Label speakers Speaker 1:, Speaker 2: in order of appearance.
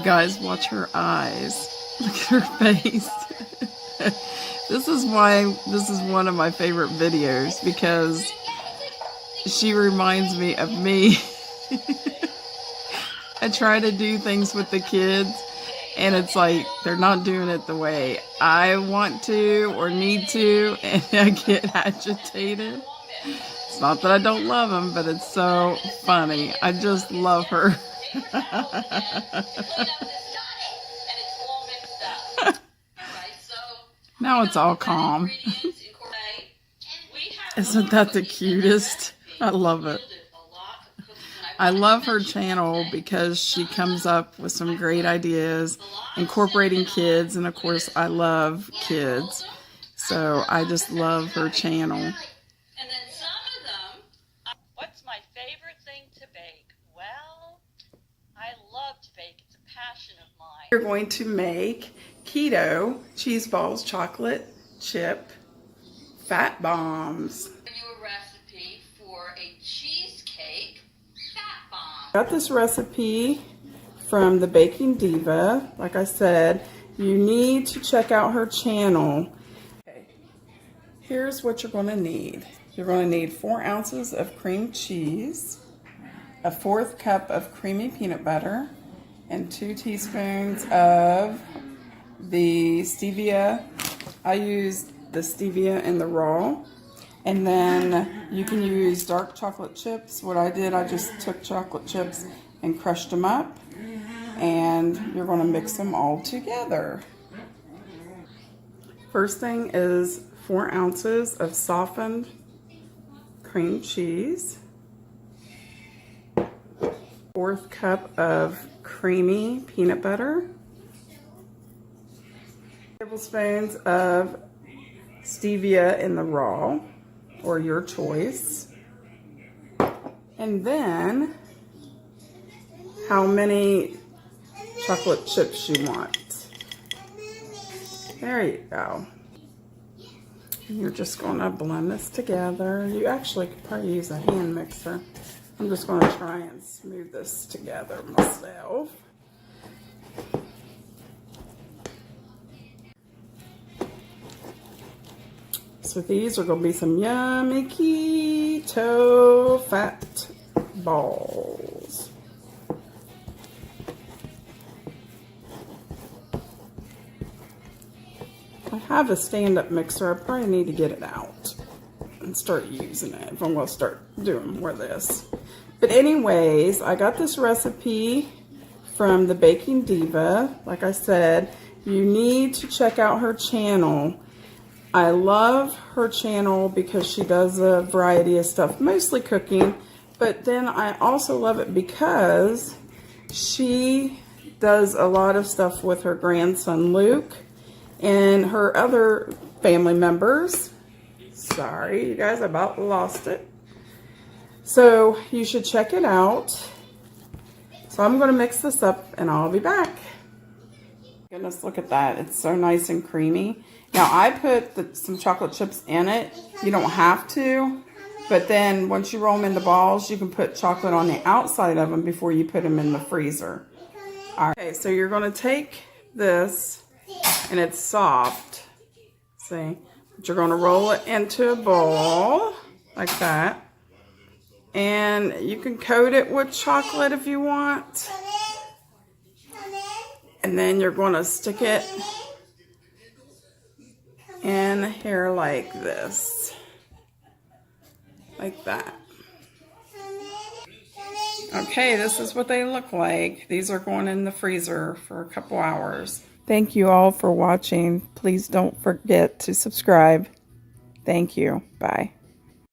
Speaker 1: guys, watch her eyes. Look at her face. This is why this is one of my favorite videos, because she reminds me of me. I try to do things with the kids, and it's like they're not doing it the way I want to or need to, and I get agitated. It's not that I don't love them, but it's so funny. I just love her. Now it's all calm. Isn't that the cutest? I love it. I love her channel because she comes up with some great ideas, incorporating kids, and of course I love kids. So I just love her channel.
Speaker 2: And then some of them, what's my favorite thing to bake? Well, I love to bake. It's a passion of mine.
Speaker 1: We're going to make keto cheese balls, chocolate chip fat bombs.
Speaker 2: A recipe for a cheesecake fat bomb.
Speaker 1: Got this recipe from the Baking Diva. Like I said, you need to check out her channel. Okay. Here's what you're going to need. You're going to need 4 ounces of cream cheese, a 1/4 cup of creamy peanut butter, and 2 teaspoons of the stevia. I used the stevia in the raw. And then you can use dark chocolate chips. What I did, I just took chocolate chips and crushed them up. And you're going to mix them all together. First thing is 4 ounces of softened cream cheese, 1/4 cup of creamy peanut butter, tablespoons of stevia in the raw, or your choice, and then how many chocolate chips you want. There you go. You're just going to blend this together. You actually could probably use a hand mixer. I'm just going to try and smooth this together myself. So these are going to be some yummy keto fat balls. I have a stand-up mixer. I probably need to get it out and start using it if I'm going to start doing more of this. But anyways, I got this recipe from the Baking Diva. Like I said, you need to check out her channel. I love her channel because she does a variety of stuff, mostly cooking, but then I also love it because she does a lot of stuff with her grandson Luke and her other family members. Sorry, you guys, I about lost it. So you should check it out. So I'm going to mix this up and I'll be back. Goodness, look at that. It's so nice and creamy. Now, I put some chocolate chips in it. You don't have to. But then once you roll them into balls, you can put chocolate on the outside of them before you put them in the freezer. All right, okay, so you're going to take this, and it's soft. See? But you're going to roll it into a bowl like that. And you can coat it with chocolate if you want. And then you're going to stick it in here like this. Like that. Okay, this is what they look like. These are going in the freezer for a couple hours. Thank you all for watching. Please don't forget to subscribe. Thank you. Bye.